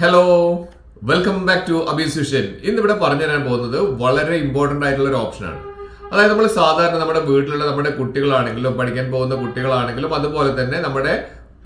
Hello, welcome back to Abees vision. ഇന്നിവിടെ പറഞ്ഞു തരാൻ പോകുന്നത് വളരെ ഇമ്പോർട്ടന്റ് ആയിട്ടുള്ള ഒരു ഓപ്ഷനാണ്. അതായത് നമ്മൾ സാധാരണ നമ്മുടെ വീട്ടിലുള്ള നമ്മുടെ കുട്ടികളാണെങ്കിലും പഠിക്കാൻ പോകുന്ന കുട്ടികളാണെങ്കിലും അതുപോലെ തന്നെ നമ്മുടെ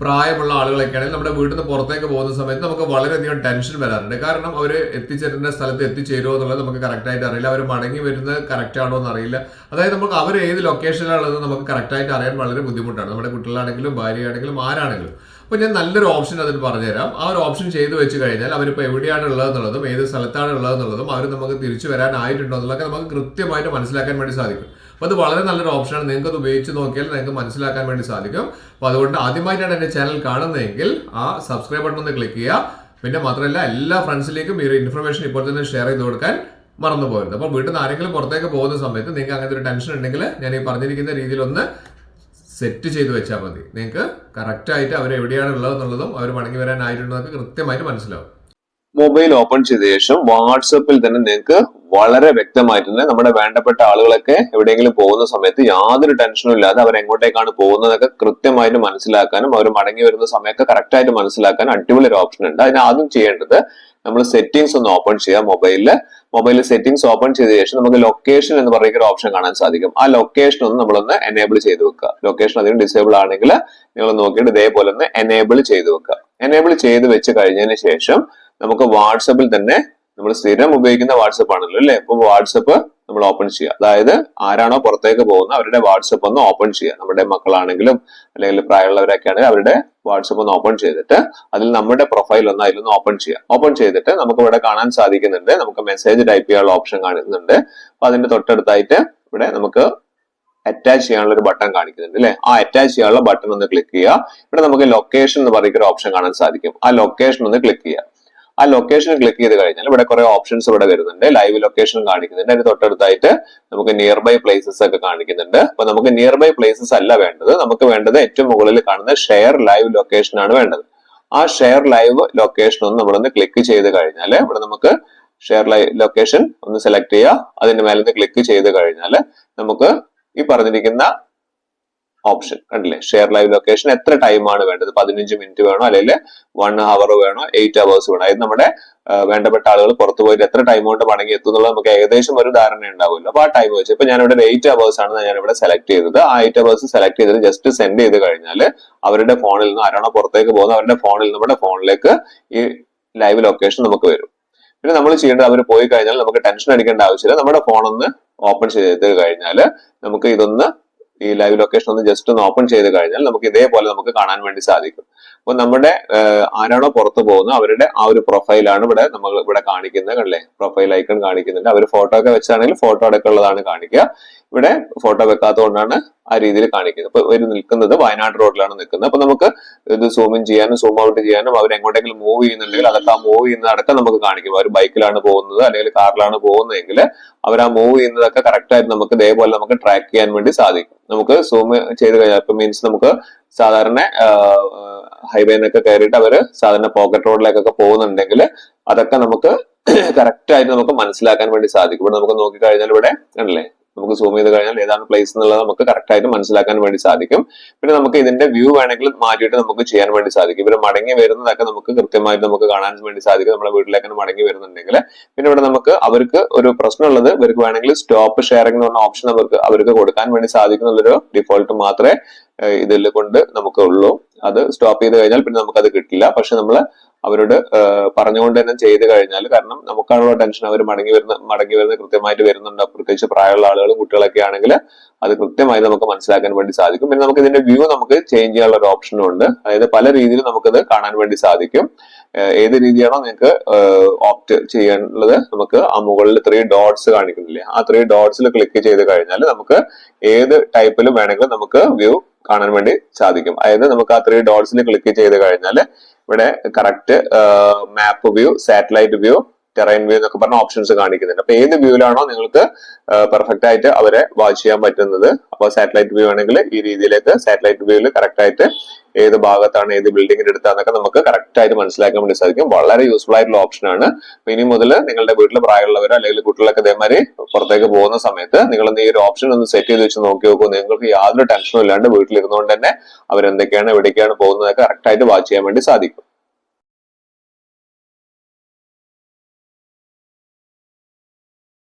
പ്രായമുള്ള ആളുകളൊക്കെ ആണെങ്കിൽ നമ്മുടെ വീട്ടിൽ നിന്ന് പുറത്തേക്ക് പോകുന്ന സമയത്ത് നമുക്ക് വളരെയധികം ടെൻഷൻ വരാറുണ്ട്. കാരണം അവർ എത്തിച്ചേരേണ്ട സ്ഥലത്ത് എത്തിച്ചേരുമോ എന്നുള്ളത് നമുക്ക് കറക്റ്റായിട്ട് അറിയില്ല. അവർ മടങ്ങി വരുന്നത് കറക്റ്റ് ആണോ എന്ന് അറിയില്ല. അതായത് നമുക്ക് അവർ ഏത് ലൊക്കേഷനിലാണുള്ളത് നമുക്ക് കറക്റ്റായിട്ട് അറിയാൻ വളരെ ബുദ്ധിമുട്ടാണ്. നമ്മുടെ കുട്ടികളാണെങ്കിലും ഭാര്യയാണെങ്കിലും ആരാണെങ്കിലും. അപ്പോൾ ഞാൻ നല്ലൊരു ഓപ്ഷൻ അതിന് പറഞ്ഞുതരാം. ആ ഒരു ഓപ്ഷൻ ചെയ്തു വെച്ച് കഴിഞ്ഞാൽ അവരിപ്പോൾ എവിടെയാണ് ഉള്ളതെന്നുള്ളതും ഏത് സ്ഥലത്താണ് ഉള്ളതെന്നുള്ളതും അവർ നമുക്ക് തിരിച്ചു വരാനായിട്ടുണ്ടോ എന്നുള്ളതൊക്കെ നമുക്ക് കൃത്യമായിട്ട് മനസ്സിലാക്കാൻ വേണ്ടി സാധിക്കും. അപ്പോൾ അത് വളരെ നല്ലൊരു ഓപ്ഷനാണ്. നിങ്ങൾക്ക് അത് ഉപയോഗിച്ച് നോക്കിയാൽ നിങ്ങൾക്ക് മനസ്സിലാക്കാൻ വേണ്ടി സാധിക്കും. അപ്പോൾ അതുകൊണ്ട് ആദ്യമായിട്ടാണ് എൻ്റെ ചാനൽ കാണുന്നതെങ്കിൽ ആ സബ്സ്ക്രൈബ് ബട്ടൺ ഒന്ന് ക്ലിക്ക് ചെയ്യുക. പിന്നെ മാത്രമല്ല എല്ലാ ഫ്രണ്ട്സിലേക്കും ഈ ഒരു ഇൻഫർമേഷൻ ഇപ്പോൾ തന്നെ ഷെയർ ചെയ്ത് കൊടുക്കാൻ മറന്നു പോകരുത്. അപ്പോൾ വീട്ടിൽ നിന്ന് ആരെങ്കിലും പുറത്തേക്ക് പോകുന്ന സമയത്ത് നിങ്ങൾക്ക് അങ്ങനത്തെ ഒരു ടെൻഷൻ ഉണ്ടെങ്കിൽ ഞാൻ ഈ പറഞ്ഞിരിക്കുന്ന രീതിയിലൊന്ന് സെറ്റ് ചെയ്ത് വെച്ചാൽ മതി. നിങ്ങൾക്ക് കറക്റ്റായിട്ട് അവർ എവിടെയാണ് ഉള്ളതെന്നുള്ളതും അവർ മടങ്ങി വരാനായിട്ടുള്ളതൊക്കെ കൃത്യമായിട്ട് മനസ്സിലാവും. മൊബൈൽ ഓപ്പൺ ചെയ്ത ശേഷം വാട്സപ്പിൽ തന്നെ നിങ്ങൾക്ക് വളരെ വ്യക്തമായിട്ട് തന്നെ നമ്മുടെ വേണ്ടപ്പെട്ട ആളുകളൊക്കെ എവിടെയെങ്കിലും പോകുന്ന സമയത്ത് യാതൊരു ടെൻഷനും ഇല്ലാതെ അവർ എങ്ങോട്ടേക്കാണ് പോകുന്നതൊക്കെ കൃത്യമായിട്ട് മനസ്സിലാക്കാനും അവർ മടങ്ങി വരുന്ന സമയമൊക്കെ കറക്റ്റായിട്ട് മനസ്സിലാക്കാനും അടിപൊളി ഒരു ഓപ്ഷൻ ഉണ്ട്. അതിന് ആദ്യം ചെയ്യേണ്ടത് നമ്മൾ സെറ്റിംഗ്സ് ഒന്ന് ഓപ്പൺ ചെയ്യാം. മൊബൈലിൽ സെറ്റിംഗ്സ് ഓപ്പൺ ചെയ്ത ശേഷം നമുക്ക് ലൊക്കേഷൻ എന്ന് പറയുന്ന ഒരു ഓപ്ഷൻ കാണാൻ സാധിക്കും. ആ ലൊക്കേഷൻ ഒന്ന് നമ്മളൊന്ന് എനേബിൾ ചെയ്ത് വെക്കുക. ലൊക്കേഷൻ അധികം ഡിസേബിൾ ആണെങ്കിൽ നിങ്ങൾ നോക്കിയിട്ട് ഇതേപോലെ ഒന്ന് എനേബിൾ ചെയ്ത് വെക്കുക. എനേബിൾ ചെയ്ത് വെച്ച് കഴിഞ്ഞതിന് ശേഷം നമുക്ക് വാട്സപ്പിൽ തന്നെ നമ്മൾ സ്ഥിരം ഉപയോഗിക്കുന്ന വാട്സപ്പ് ആണല്ലോ അല്ലെ. അപ്പൊ വാട്സപ്പ് നമ്മൾ ഓപ്പൺ ചെയ്യുക. അതായത് ആരാണോ പുറത്തേക്ക് പോകുന്നത് അവരുടെ വാട്സപ്പ് ഒന്ന് ഓപ്പൺ ചെയ്യുക. നമ്മുടെ മക്കളാണെങ്കിലും അല്ലെങ്കിൽ പ്രായമുള്ളവരൊക്കെ ആണെങ്കിൽ അവരുടെ വാട്സപ്പ് ഒന്ന് ഓപ്പൺ ചെയ്തിട്ട് അതിൽ നമ്മുടെ പ്രൊഫൈൽ ഒന്ന് അതിലൊന്ന് ഓപ്പൺ ചെയ്യുക. ഓപ്പൺ ചെയ്തിട്ട് നമുക്ക് ഇവിടെ കാണാൻ സാധിക്കുന്നുണ്ട്, നമുക്ക് മെസ്സേജ് ടൈപ്പ് ചെയ്യാനുള്ള ഓപ്ഷൻ കാണുന്നുണ്ട്. അപ്പൊ അതിന്റെ തൊട്ടടുത്തായിട്ട് ഇവിടെ നമുക്ക് അറ്റാച്ച് ചെയ്യാനുള്ള ഒരു ബട്ടൺ കാണിക്കുന്നുണ്ട് അല്ലെ. ആ അറ്റാച്ച് ചെയ്യാനുള്ള ബട്ടൺ ഒന്ന് ക്ലിക്ക് ചെയ്യുക. ഇവിടെ നമുക്ക് ലൊക്കേഷൻ എന്ന് പറയുന്ന ഒരു ഓപ്ഷൻ കാണാൻ സാധിക്കും. ആ ലൊക്കേഷൻ ഒന്ന് ക്ലിക്ക് ചെയ്യുക. ആ ലൊക്കേഷൻ ക്ലിക്ക് ചെയ്ത് കഴിഞ്ഞാൽ ഇവിടെ കുറെ ഓപ്ഷൻസ് ഇവിടെ വരുന്നുണ്ട്. ലൈവ് ലൊക്കേഷൻ കാണിക്കുന്നുണ്ട്. അതിന് തൊട്ടടുത്തായിട്ട് നമുക്ക് നിയർ ബൈ പ്ലേസസ് ഒക്കെ കാണിക്കുന്നുണ്ട്. അപ്പൊ നമുക്ക് നിയർ ബൈ പ്ലേസസ് അല്ല വേണ്ടത്, നമുക്ക് വേണ്ടത് ഏറ്റവും മുകളിൽ കാണുന്ന ഷെയർ ലൈവ് ലൊക്കേഷൻ ആണ് വേണ്ടത്. ആ ഷെയർ ലൈവ് ലൊക്കേഷൻ ഒന്ന് നമ്മളൊന്ന് ക്ലിക്ക് ചെയ്ത് കഴിഞ്ഞാൽ ഇവിടെ നമുക്ക് ഷെയർ ലൈവ് ലൊക്കേഷൻ ഒന്ന് സെലക്ട് ചെയ്യുക. അതിന്റെ മേലെ നിന്ന് ക്ലിക്ക് ചെയ്ത് കഴിഞ്ഞാൽ നമുക്ക് ഈ പറഞ്ഞിരിക്കുന്ന ഓപ്ഷൻ കണ്ടില്ലേ, ഷെയർ ലൈവ് ലൊക്കേഷൻ എത്ര ടൈമാണ് വേണ്ടത്, 15 മിനിറ്റ് വേണോ അല്ലെങ്കിൽ 1 അവർ വേണോ 8 അവേഴ്സ് വേണോ, അതായത് നമ്മുടെ വേണ്ടപ്പെട്ട ആളുകൾ പുറത്തു പോയിട്ട് എത്ര ടൈം കൊണ്ട് മടങ്ങി എത്തുന്നുള്ളത് നമുക്ക് ഏകദേശം ഒരു ധാരണ ഉണ്ടാവുമല്ലോ. അപ്പൊ ആ ടൈം വെച്ച് ഇപ്പൊ ഞാനിവിടെ 8 അവേഴ്സ് ആണ് ഞാനിവിടെ സെലക്ട് ചെയ്തത്. ആ 8 അവേഴ്സ് സെലക്ട് ചെയ്തിട്ട് ജസ്റ്റ് സെൻഡ് ചെയ്ത് കഴിഞ്ഞാൽ അവരുടെ ഫോണിൽ നിന്ന് ആരാണോ പുറത്തേക്ക് പോകുന്നത് അവരുടെ ഫോണിൽ നമ്മുടെ ഫോണിലേക്ക് ഈ ലൈവ് ലൊക്കേഷൻ നമുക്ക് വരും. പിന്നെ നമ്മൾ ചെയ്യേണ്ടത് അവർ പോയി കഴിഞ്ഞാൽ നമുക്ക് ടെൻഷൻ അടിക്കേണ്ട ആവശ്യമില്ല. നമ്മുടെ ഫോൺ ഒന്ന് ഓപ്പൺ ചെയ്ത് കഴിഞ്ഞാൽ നമുക്ക് ഇതൊന്ന് ഈ ലൈവ് ലൊക്കേഷൻ ഒന്ന് ജസ്റ്റ് ഒന്ന് ഓപ്പൺ ചെയ്ത് കഴിഞ്ഞാൽ നമുക്ക് ഇതേപോലെ നമുക്ക് കാണാൻ വേണ്ടി സാധിക്കും. അപ്പൊ നമ്മുടെ ആരാണോ പുറത്തു പോകുന്നത് അവരുടെ ആ ഒരു പ്രൊഫൈലാണ് നമ്മൾ ഇവിടെ കാണിക്കുന്നത്. കണ്ടില്ലേ, പ്രൊഫൈൽ ഐക്കൺ കാണിക്കുന്നുണ്ട്. അവർ ഫോട്ടോ ഒക്കെ വെച്ചാണെങ്കിൽ ഫോട്ടോ അടക്കമുള്ളതാണ് കാണിക്കുക. ഇവിടെ ഫോട്ടോ വെക്കാത്തതുകൊണ്ടാണ് ആ രീതിയിൽ കാണിക്കുന്നത്. അപ്പൊ ഇവർ നിൽക്കുന്നത് വയനാട് റോഡിലാണ് നിൽക്കുന്നത്. അപ്പൊ നമുക്ക് ഇത് സൂം ഇൻ ചെയ്യാനും സൂം ഔട്ട് ചെയ്യാനും അവർ എങ്ങോട്ടെങ്കിലും മൂവ് ചെയ്യുന്നുണ്ടെങ്കിൽ അതൊക്കെ ആ മൂവ് ചെയ്യുന്നതടക്കം നമുക്ക് കാണിക്കും. അവർ ബൈക്കിലാണ് പോകുന്നത് അല്ലെങ്കിൽ കാറിലാണ് പോകുന്നതെങ്കിൽ അവർ ആ മൂവ് ചെയ്യുന്നതൊക്കെ കറക്റ്റ് ആയിട്ട് നമുക്ക് ഇതേപോലെ നമുക്ക് ട്രാക്ക് ചെയ്യാൻ വേണ്ടി സാധിക്കും. നമുക്ക് സൂം ചെയ്ത് കഴിഞ്ഞാൽ ഇപ്പൊ മീൻസ് നമുക്ക് സാധാരണ ഹൈവേന്നൊക്കെ കയറിയിട്ട് അവര് സാധാരണ പോക്കറ്റ് റോഡിലേക്കൊക്കെ പോകുന്നുണ്ടെങ്കിൽ അതൊക്കെ നമുക്ക് കറക്റ്റ് ആയിട്ട് നമുക്ക് മനസ്സിലാക്കാൻ വേണ്ടി സാധിക്കും. ഇവിടെ നമുക്ക് നോക്കിക്കഴിഞ്ഞാൽ ഇവിടെ കണ്ടില്ലേ, നമുക്ക് സൂം ചെയ്ത് കഴിഞ്ഞാൽ ഏതാണ് പ്ലേസ് എന്നുള്ളത് നമുക്ക് കറക്റ്റ് ആയിട്ട് മനസ്സിലാക്കാൻ വേണ്ടി സാധിക്കും. പിന്നെ നമുക്ക് ഇതിന്റെ വ്യൂ വേണമെങ്കിൽ മാറ്റിയിട്ട് നമുക്ക് ചെയ്യാൻ വേണ്ടി സാധിക്കും. ഇവർ മടങ്ങി വരുന്നതൊക്കെ നമുക്ക് കൃത്യമായിട്ട് നമുക്ക് കാണാൻ വേണ്ടി സാധിക്കും. നമ്മുടെ വീട്ടിലേക്ക് മടങ്ങി വരുന്നുണ്ടെങ്കിൽ പിന്നെ ഇവിടെ നമുക്ക് അവർക്ക് ഒരു പ്രശ്നമുള്ളത് ഇവർക്ക് വേണമെങ്കിൽ സ്റ്റോപ്പ് ഷെയറിംഗ് എന്ന് പറഞ്ഞ ഓപ്ഷൻ അവർക്ക് കൊടുക്കാൻ വേണ്ടി സാധിക്കുന്നുള്ളൊരു ഡിഫോൾട്ട് മാത്രമേ ഇതിൽ കൊണ്ട് നമുക്ക് ഉള്ളൂ. അത് സ്റ്റോപ്പ് ചെയ്ത് കഴിഞ്ഞാൽ പിന്നെ നമുക്കത് കിട്ടില്ല. പക്ഷെ നമ്മൾ അവരോട് പറഞ്ഞുകൊണ്ട് തന്നെ ചെയ്ത് കഴിഞ്ഞാൽ, കാരണം നമുക്കാണുള്ള ടെൻഷൻ അവർ മടങ്ങി വരുന്ന കൃത്യമായിട്ട് വരുന്നുണ്ട്. പ്രത്യേകിച്ച് പ്രായമുള്ള ആളുകളും കുട്ടികളൊക്കെ ആണെങ്കിൽ അത് കൃത്യമായി നമുക്ക് മനസ്സിലാക്കാൻ വേണ്ടി സാധിക്കും. പിന്നെ നമുക്ക് ഇതിന്റെ വ്യൂ നമുക്ക് ചേഞ്ച് ചെയ്യാനുള്ള ഒരു ഓപ്ഷനും ഉണ്ട്. അതായത് പല രീതിയിൽ നമുക്കത് കാണാൻ വേണ്ടി സാധിക്കും. ഏത് രീതിയാണോ നിങ്ങൾക്ക് ഓപ്റ്റ് ചെയ്യാനുള്ളത് നമുക്ക് ആ മുകളിൽ 3 ഡോട്ട്സ് കാണിക്കുന്നില്ലേ, ആ 3 ഡോട്ട്സിൽ ക്ലിക്ക് ചെയ്ത് കഴിഞ്ഞാൽ നമുക്ക് ഏത് ടൈപ്പിലും വേണമെങ്കിലും നമുക്ക് വ്യൂ കാണാൻ വേണ്ടി സാധിക്കും. അതായത് നമുക്ക് ആ 3 ഡോട്ട്സിൽ ക്ലിക്ക് ചെയ്ത് കഴിഞ്ഞാൽ ഇവിടെ correct map view, satellite view, terrain view എന്നൊക്കെ പറഞ്ഞ ഓപ്ഷൻസ് കാണിക്കുന്നുണ്ട്. അപ്പൊ ഏത് വ്യൂവിലാണോ നിങ്ങൾക്ക് പെർഫെക്റ്റ് ആയിട്ട് അവരെ വാച്ച് ചെയ്യാൻ പറ്റുന്നത്, അപ്പൊ സാറ്റലൈറ്റ് വ്യൂ ആണെങ്കിൽ ഈ രീതിയിലേക്ക് സാറ്റലൈറ്റ് വ്യൂവിൽ കറക്റ്റ് ആയിട്ട് ഏത് ഭാഗത്താണ് ഏത് ബിൽഡിങ്ങിന്റെ അടുത്താന്നൊക്കെ നമുക്ക് കറക്റ്റ് ആയിട്ട് മനസ്സിലാക്കാൻ വേണ്ടി സാധിക്കും. വളരെ യൂസ്ഫുൾ ആയിട്ടുള്ള ഓപ്ഷൻ ആണ്. ഇനി മുതൽ നിങ്ങളുടെ വീട്ടിൽ പ്രായമുള്ളവരോ അല്ലെങ്കിൽ കുട്ടികളൊക്കെ ഇതേമാതിരി പുറത്തേക്ക് പോകുന്ന സമയത്ത് നിങ്ങൾ ഈ ഒരു ഓപ്ഷൻ ഒന്ന് സെറ്റ് ചെയ്ത് വെച്ച് നോക്കി നോക്കൂ. നിങ്ങൾക്ക് യാതൊരു ടെൻഷനും ഇല്ലാണ്ട് വീട്ടിലിരുന്നുകൊണ്ട് തന്നെ അവരെന്തൊക്കെയാണ് എവിടേക്കാണ് പോകുന്നതൊക്കെ കറക്റ്റ് ആയിട്ട് വാച്ച് ചെയ്യാൻ വേണ്ടി സാധിക്കും.